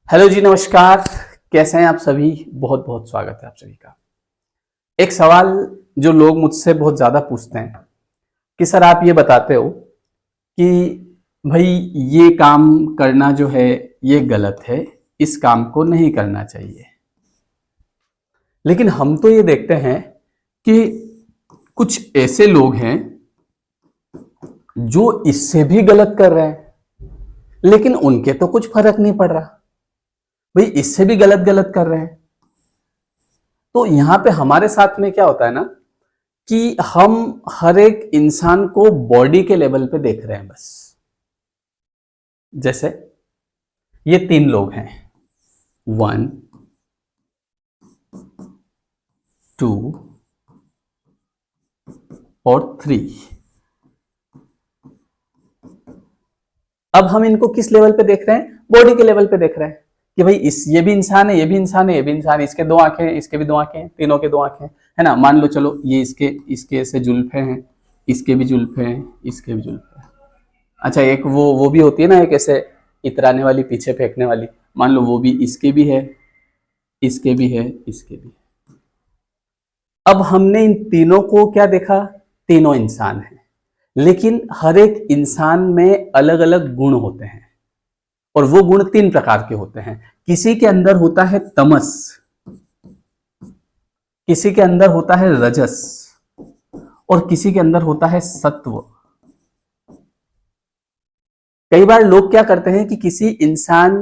Hello जी, नमस्कार। कैसे हैं आप सभी? बहुत बहुत स्वागत है आप सभी का। एक सवाल जो लोग मुझसे बहुत ज़्यादा पूछते हैं कि सर आप ये बताते हो कि भाई ये काम करना जो है ये गलत है, इस काम को नहीं करना चाहिए। लेकिन हम तो ये देखते हैं कि कुछ ऐसे लोग हैं जो इससे भी गलत कर रहे हैं, लेकिन उनके तो कुछ फर्क नहीं पड़ रहा। भाई इससे भी गलत गलत कर रहे हैं। तो यहां पे हमारे साथ में क्या होता है ना कि हम हर एक इंसान को बॉडी के लेवल पे देख रहे हैं बस। जैसे ये तीन लोग हैं, 1 2 और 3। अब हम इनको किस लेवल पे देख रहे हैं? बॉडी के लेवल पे देख रहे हैं कि भाई ये भी इंसान है, ये भी इंसान है, ये भी इंसान है। इसके दो आंखें हैं, इसके भी दो आंखें हैं, तीनों के दो आंखें हैं, है ना। मान लो चलो ये इसके ऐसे जुल्फे हैं, इसके भी जुल्फे हैं, इसके भी जुल्फे हैं। अच्छा, एक वो भी होती है ना, एक ऐसे इतराने वाली, पीछे फेंकने वाली। मान लो वो भी, इसके भी है, इसके भी है, इसके भी है। अब हमने इन तीनों को क्या देखा? तीनों इंसान हैं, लेकिन हर एक इंसान में अलग अलग गुण होते हैं। और वो गुण तीन प्रकार के होते हैं। किसी के अंदर होता है तमस, किसी के अंदर होता है रजस, और किसी के अंदर होता है सत्व। कई बार लोग क्या करते हैं कि किसी इंसान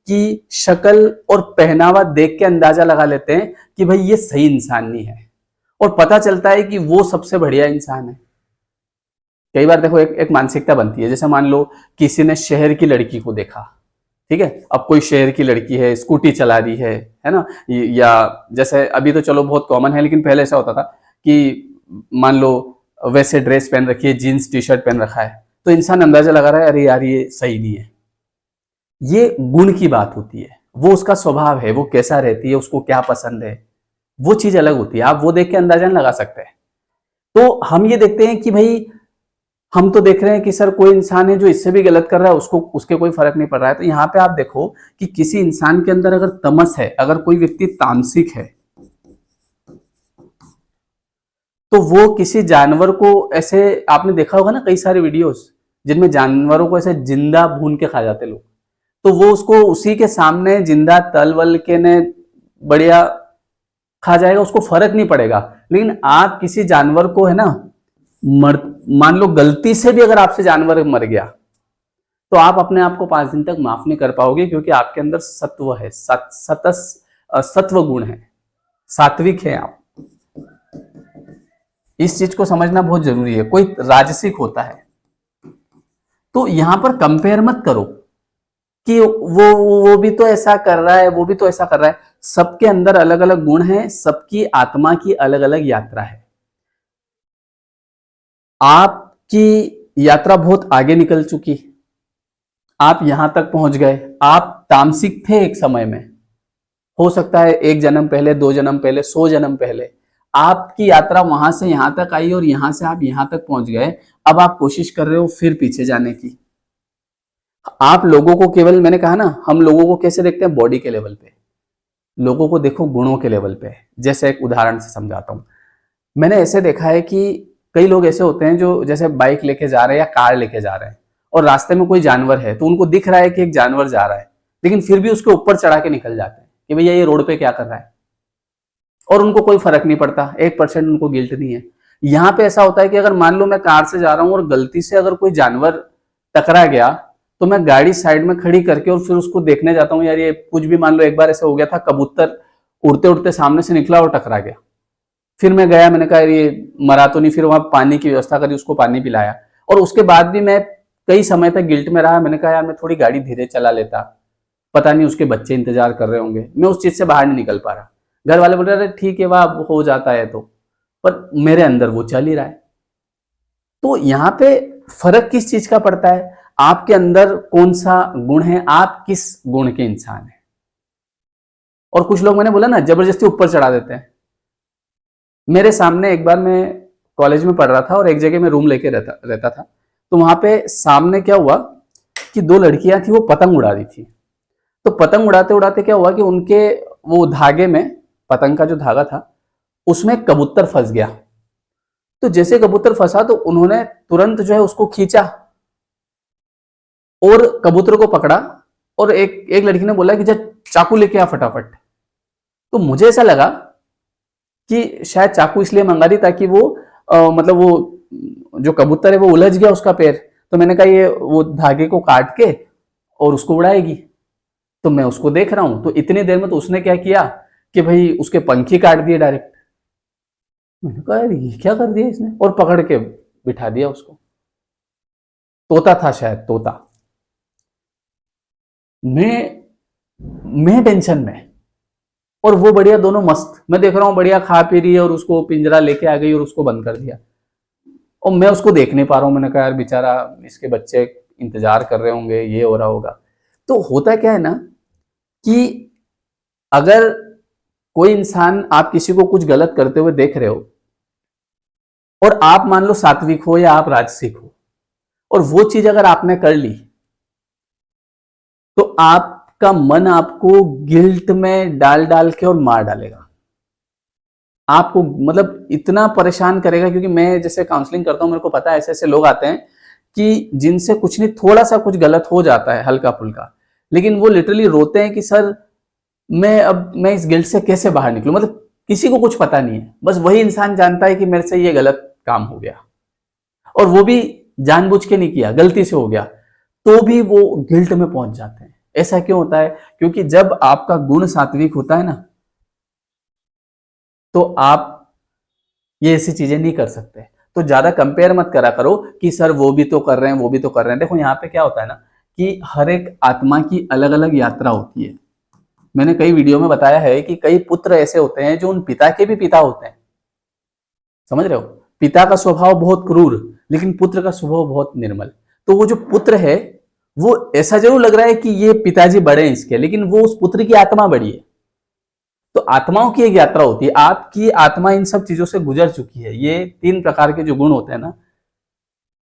की शक्ल और पहनावा देख के अंदाजा लगा लेते हैं कि भाई ये सही इंसान नहीं है, और पता चलता है कि वो सबसे बढ़िया इंसान है। कई बार देखो एक मानसिकता बनती है। जैसे मान लो किसी ने शहर की लड़की को देखा, ठीक है। अब कोई शहर की लड़की है, स्कूटी चला रही है ना, या जैसे अभी तो चलो बहुत कॉमन है, लेकिन पहले ऐसा होता था कि मान लो वैसे ड्रेस पहन रखी है, जीन्स टी शर्ट पहन रखा है, तो इंसान अंदाजा लगा रहा है अरे यार ये सही नहीं है। ये गुण की बात होती है, वो उसका स्वभाव है, वो कैसा रहती है, उसको क्या पसंद है, वो चीज अलग होती है। आप वो देख के अंदाजा नहीं लगा सकते हैं। तो हम ये देखते हैं कि भाई हम तो देख रहे हैं कि सर कोई इंसान है जो इससे भी गलत कर रहा है, उसको उसके कोई फर्क नहीं पड़ रहा है। तो यहाँ पे आप देखो कि किसी इंसान के अंदर अगर तमस है, अगर कोई व्यक्ति तामसिक है, तो वो किसी जानवर को ऐसे, आपने देखा होगा ना कई सारे वीडियोस जिनमें जानवरों को ऐसे जिंदा भून के खा जाते लोग, तो वो उसको उसी के सामने जिंदा तल वल के ने बढ़िया खा जाएगा, उसको फर्क नहीं पड़ेगा। लेकिन आप किसी जानवर को, है ना, मान लो गलती से भी अगर आपसे जानवर मर गया, तो आप अपने आप को 5 दिन तक माफ नहीं कर पाओगे, क्योंकि आपके अंदर सत्व है, सत्व गुण है, सात्विक है आप। इस चीज को समझना बहुत जरूरी है। कोई राजसिक होता है, तो यहां पर कंपेयर मत करो कि वो भी तो ऐसा कर रहा है, वो भी तो ऐसा कर रहा है। सबके अंदर अलग अलग गुण हैं, सबकी आत्मा की अलग अलग यात्रा है। आपकी यात्रा बहुत आगे निकल चुकी, आप यहां तक पहुंच गए। आप तामसिक थे एक समय में, हो सकता है 1 जन्म पहले, 2 जन्म पहले, 100 जन्म पहले। आपकी यात्रा वहां से यहां तक आई और यहां से आप यहां तक पहुंच गए। अब आप कोशिश कर रहे हो फिर पीछे जाने की। आप लोगों को केवल, मैंने कहा ना, हम लोगों को कैसे देखते हैं? बॉडी के लेवल पे। लोगों को देखो गुणों के लेवल पे। जैसे एक उदाहरण से समझाता हूं। मैंने ऐसे देखा है कि कई लोग ऐसे होते हैं जो जैसे बाइक लेके जा रहे हैं या कार लेके जा रहे हैं, और रास्ते में कोई जानवर है, तो उनको दिख रहा है कि एक जानवर जा रहा है, लेकिन फिर भी उसके ऊपर चढ़ा के निकल जाते हैं कि भैया ये रोड पे क्या कर रहा है, और उनको कोई फर्क नहीं पड़ता, 1% उनको गिल्ट नहीं है। यहाँ पे ऐसा होता है कि अगर मान लो मैं कार से जा रहा हूँ और गलती से अगर कोई जानवर टकरा गया, तो मैं गाड़ी साइड में खड़ी करके और फिर उसको देखने जाता हूँ, यार ये कुछ भी, मान लो एक बार ऐसे हो गया था, कबूतर उड़ते उड़ते सामने से निकला और टकरा गया। फिर मैं गया, मैंने कहा ये मरा तो नहीं, फिर वहां पानी की व्यवस्था करी, उसको पानी पिलाया, और उसके बाद भी मैं कई समय तक गिल्ट में रहा। मैंने कहा यार मैं थोड़ी गाड़ी धीरे चला लेता, पता नहीं उसके बच्चे इंतजार कर रहे होंगे। मैं उस चीज से बाहर नहीं निकल पा रहा। घर वाले बोल रहे ठीक है वाह हो जाता है, तो पर मेरे अंदर वो चल ही रहा है। तो यहाँ पे फर्क किस चीज का पड़ता है? आपके अंदर कौन सा गुण है, आप किस गुण के इंसान हैं। और कुछ लोग, मैंने बोला ना, जबरदस्ती ऊपर चढ़ा देते हैं। मेरे सामने एक बार, मैं कॉलेज में पढ़ रहा था और एक जगह में रूम लेके रहता था, तो वहां पे सामने क्या हुआ कि 2 लड़कियां थी, वो पतंग उड़ा रही थी। तो पतंग उड़ाते उड़ाते क्या हुआ कि उनके वो धागे में, पतंग का जो धागा था उसमें कबूतर फंस गया। तो जैसे कबूतर फंसा तो उन्होंने तुरंत जो है उसको खींचा और कबूतर को पकड़ा, और एक एक लड़की ने बोला कि जा चाकू लेके आ फटाफट। तो मुझे ऐसा लगा कि शायद चाकू इसलिए मंगा दी ताकि वो मतलब वो जो कबूतर है वो उलझ गया उसका पैर, तो मैंने कहा ये वो धागे को काट के और उसको उड़ाएगी। तो मैं उसको देख रहा हूं, तो इतनी देर में तो उसने क्या किया कि भाई उसके पंख ही काट दिए डायरेक्ट। मैंने कहा यार ये क्या कर दिया इसने, और पकड़ के बिठा दिया उसको। तोता था शायद, तोता। मैं टेंशन में और वो बढ़िया, दोनों मस्त। मैं देख रहा हूँ बढ़िया खा पी रही है और उसको पिंजरा लेके आ गई और उसको बंद कर दिया, और मैं उसको देख नहीं पा रहा हूँ। मैंने कहा यार बेचारा, इसके बच्चे इंतजार कर रहे होंगे, ये हो रहा होगा। तो होता क्या है ना कि अगर कोई इंसान, आप किसी को कुछ गलत करते हुए देख रहे हो और आप मान लो सात्विक हो या आप राजसिक हो, और वो चीज अगर आपने कर ली तो आपका मन आपको गिल्ट में डाल डाल के और मार डालेगा। आपको मतलब इतना परेशान करेगा, क्योंकि मैं जैसे काउंसलिंग करता हूं, मेरे को पता है ऐसे ऐसे लोग आते हैं कि जिनसे कुछ नहीं, थोड़ा सा कुछ गलत हो जाता है हल्का फुल्का, लेकिन वो लिटरली रोते हैं कि सर मैं इस गिल्ट से कैसे बाहर निकलूं। मतलब किसी को कुछ पता नहीं है, बस वही इंसान जानता है कि मेरे से ये गलत काम हो गया, और वो भी जानबूझ के नहीं किया, गलती से हो गया, तो भी वो गिल्ट में पहुंच जाते हैं। ऐसा क्यों होता है? क्योंकि जब आपका गुण सात्विक होता है ना, तो आप ये ऐसी चीजें नहीं कर सकते। तो ज्यादा कंपेयर मत करा करो कि सर वो भी तो कर रहे हैं, वो भी तो कर रहे हैं। देखो यहाँ पे क्या होता है ना कि हर एक आत्मा की अलग अलग यात्रा होती है। मैंने कई वीडियो में बताया है कि कई पुत्र ऐसे होते हैं जो उन पिता के भी पिता होते हैं। समझ रहे हो? पिता का स्वभाव बहुत क्रूर, लेकिन पुत्र का स्वभाव बहुत निर्मल। तो वो जो पुत्र है, वो ऐसा जरूर लग रहा है कि ये पिताजी बड़े हैं इसके, लेकिन वो उस पुत्र की आत्मा बड़ी है। तो आत्माओं की एक यात्रा होती है। आपकी आत्मा इन सब चीजों से गुजर चुकी है। ये 3 प्रकार के जो गुण होते हैं ना,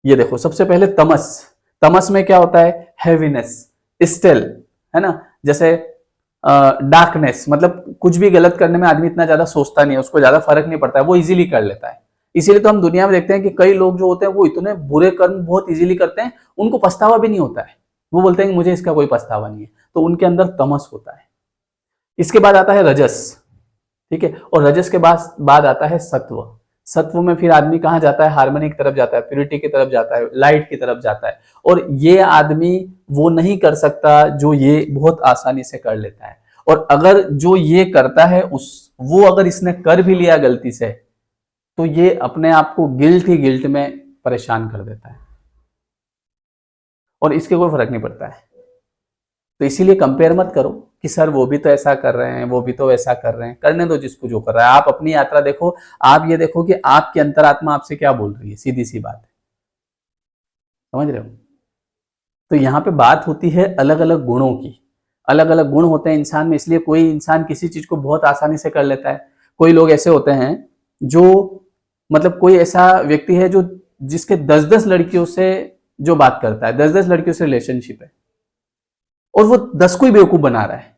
ये देखो, सबसे पहले तमस। तमस में क्या होता है? हैवीनेस, स्टिल, है ना। जैसे डार्कनेस, मतलब कुछ भी गलत करने में आदमी इतना ज्यादा सोचता नहीं है, उसको ज्यादा फर्क नहीं पड़ता है, वो इजीली कर लेता है। इसीलिए तो हम दुनिया में देखते हैं कि कई लोग जो होते हैं वो इतने बुरे कर्म बहुत इजीली करते हैं, उनको पछतावा भी नहीं होता है। वो बोलते हैं कि मुझे इसका कोई पछतावा नहीं है। तो उनके अंदर तमस होता है। इसके बाद आता है रजस, ठीक है। और रजस के बाद आता है सत्व। सत्व में फिर आदमी कहाँ जाता है? हार्मनी की तरफ जाता है, प्यूरिटी की तरफ जाता है, लाइट की तरफ जाता है। और ये आदमी वो नहीं कर सकता जो ये बहुत आसानी से कर लेता है। और अगर जो ये करता है वो अगर इसने कर भी लिया गलती से, तो ये अपने आप को गिल्ट ही गिल्ट में परेशान कर देता है, और इसके कोई फर्क नहीं पड़ता है। तो इसीलिए कंपेयर मत करो कि सर वो भी तो ऐसा कर रहे हैं, वो भी तो ऐसा कर रहे हैं। करने दो जिसको जो कर रहा है। आप अपनी यात्रा देखो। आप ये देखो कि आपकी अंतरात्मा आपसे क्या बोल रही है। सीधी सी बात है। समझ रहे हो? तो यहाँ पे बात होती है अलग अलग गुणों की। अलग अलग गुण होते हैं इंसान में, इसलिए कोई इंसान किसी चीज को बहुत आसानी से कर लेता है। कोई लोग ऐसे होते हैं जो, मतलब कोई ऐसा व्यक्ति है जो जिसके 10-10 लड़कियों से जो बात करता है, 10-10 लड़कियों से रिलेशनशिप है, और वो 10 को ही बेवकूफ बना रहा है,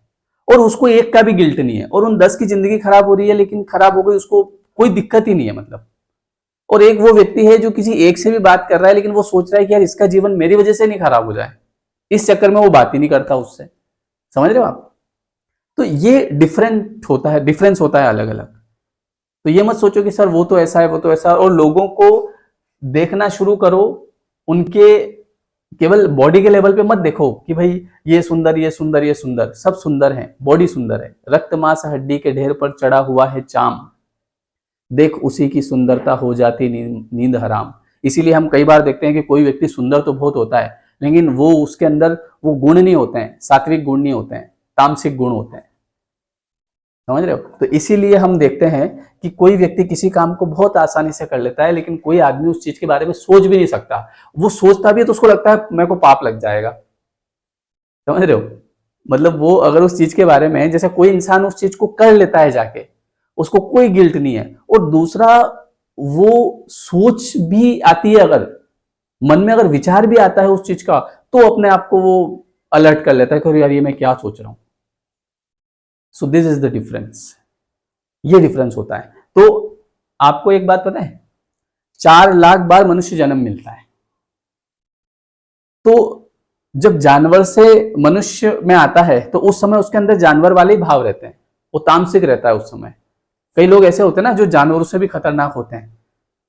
और उसको एक का भी गिल्ट नहीं है, और उन 10 की जिंदगी खराब हो रही है, लेकिन खराब हो गई, उसको कोई दिक्कत ही नहीं है मतलब। और एक वो व्यक्ति है जो किसी एक से भी बात कर रहा है, लेकिन वो सोच रहा है कि यार इसका जीवन मेरी वजह से नहीं खराब हो जाए, इस चक्कर में वो बात ही नहीं करता उससे। समझ रहे हो आप? तो ये डिफरेंस होता है अलग अलग। तो ये मत सोचो कि सर वो तो ऐसा है, वो तो ऐसा, और लोगों को देखना शुरू करो उनके केवल बॉडी के लेवल पे मत देखो कि भाई ये सुंदर, ये सुंदर, ये सुंदर। सब सुंदर है, बॉडी सुंदर है। रक्त मांस हड्डी के ढेर पर चढ़ा हुआ है चाम, देख उसी की सुंदरता हो जाती नींद हराम। इसीलिए हम कई बार देखते हैं कि कोई व्यक्ति सुंदर तो बहुत होता है, लेकिन वो उसके अंदर वो गुण नहीं होते हैं, सात्विक गुण नहीं होते हैं, तामसिक गुण होते हैं। समझ रहे हो? तो इसीलिए हम देखते हैं कि कोई व्यक्ति किसी काम को बहुत आसानी से कर लेता है, लेकिन कोई आदमी उस चीज के बारे में सोच भी नहीं सकता। वो सोचता भी है तो उसको लगता है मेरे को पाप लग जाएगा। समझ रहे हो? मतलब वो अगर उस चीज के बारे में, जैसे कोई इंसान उस चीज को कर लेता है जाके, उसको कोई गिल्ट नहीं है। और दूसरा, वो सोच भी आती है, अगर मन में अगर विचार भी आता है उस चीज का, तो अपने आप को वो अलर्ट कर लेता है कि यार ये मैं क्या सोच रहा हूं। So this is the difference, ये डिफरेंस होता है। तो आपको एक बात पता है, 4 लाख बार मनुष्य जन्म मिलता है। तो जब जानवर से मनुष्य में आता है तो उस समय उसके अंदर जानवर वाले ही भाव रहते हैं, वो तामसिक रहता है उस समय। कई लोग ऐसे होते हैं ना जो जानवरों से भी खतरनाक होते हैं,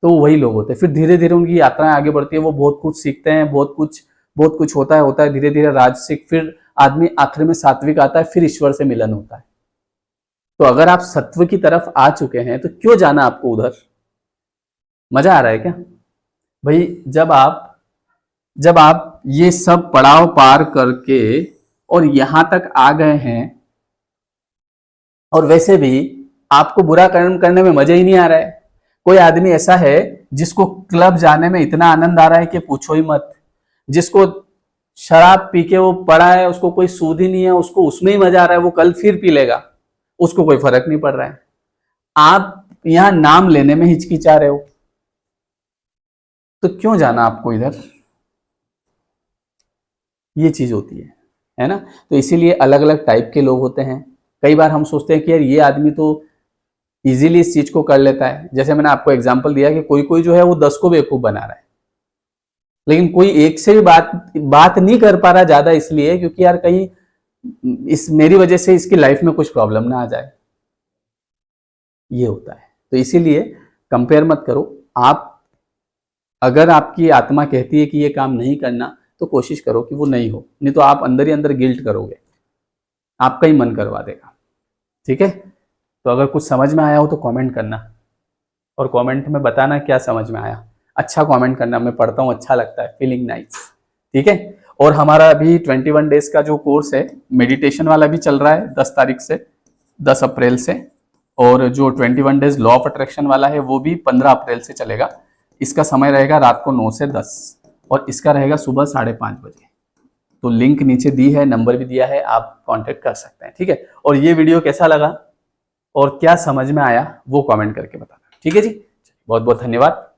तो वही लोग होते हैं। फिर धीरे धीरे उनकी यात्राएं आगे बढ़ती है, वो बहुत कुछ सीखते हैं, बहुत कुछ होता है धीरे धीरे राजसिक, फिर आदमी आखिर में सात्विक आता है, फिर ईश्वर से मिलन होता है। तो अगर आप सत्व की तरफ आ चुके हैं तो क्यों जाना आपको उधर? मजा आ रहा है क्या भाई? जब आप ये सब पड़ाव पार करके और यहां तक आ गए हैं, और वैसे भी आपको बुरा कर्म करने में मजा ही नहीं आ रहा है। कोई आदमी ऐसा है जिसको क्लब जाने में इतना आनंद आ रहा है कि पूछो ही मत, जिसको शराब पी के वो पड़ा है, उसको कोई सूद ही नहीं है, उसको उसमें ही मजा आ रहा है, वो कल फिर पी लेगा, उसको कोई फर्क नहीं पड़ रहा है। आप यहां नाम लेने में हिचकिचा रहे हो, तो क्यों जाना आपको इधर? ये चीज होती है ना? तो इसीलिए अलग अलग टाइप के लोग होते हैं। कई बार हम सोचते हैं कि यार ये आदमी तो इजीली इस चीज को कर लेता है। जैसे मैंने आपको एग्जांपल दिया कि कोई कोई जो है वो 10 को बेवकूफ बना रहा है, लेकिन कोई एक से भी बात नहीं कर पा रहा ज्यादा, इसलिए क्योंकि यार कहीं इस मेरी वजह से इसकी लाइफ में कुछ प्रॉब्लम ना आ जाए, ये होता है। तो इसीलिए कंपेयर मत करो। आप अगर आपकी आत्मा कहती है कि ये काम नहीं करना, तो कोशिश करो कि वो नहीं हो, नहीं तो आप अंदर ही अंदर गिल्ट करोगे, आपका ही मन करवा देगा। ठीक है? तो अगर कुछ समझ में आया हो तो कमेंट करना, और कमेंट में बताना क्या समझ में आया। अच्छा कमेंट करना, मैं पढ़ता हूँ, अच्छा लगता है, फीलिंग नाइस। ठीक है? और हमारा अभी 21 डेज का जो कोर्स है मेडिटेशन वाला भी चल रहा है 10 तारीख से, 10 अप्रैल से, और जो 21 डेज लॉ ऑफ अट्रैक्शन वाला है वो भी 15 अप्रैल से चलेगा। इसका समय रहेगा रात को 9 से 10, और इसका रहेगा सुबह 5:30 बजे। तो लिंक नीचे दी है, नंबर भी दिया है, आप कांटेक्ट कर सकते हैं। ठीक है? और ये वीडियो कैसा लगा और क्या समझ में आया वो कमेंट करके बताना। ठीक है जी? बहुत बहुत धन्यवाद।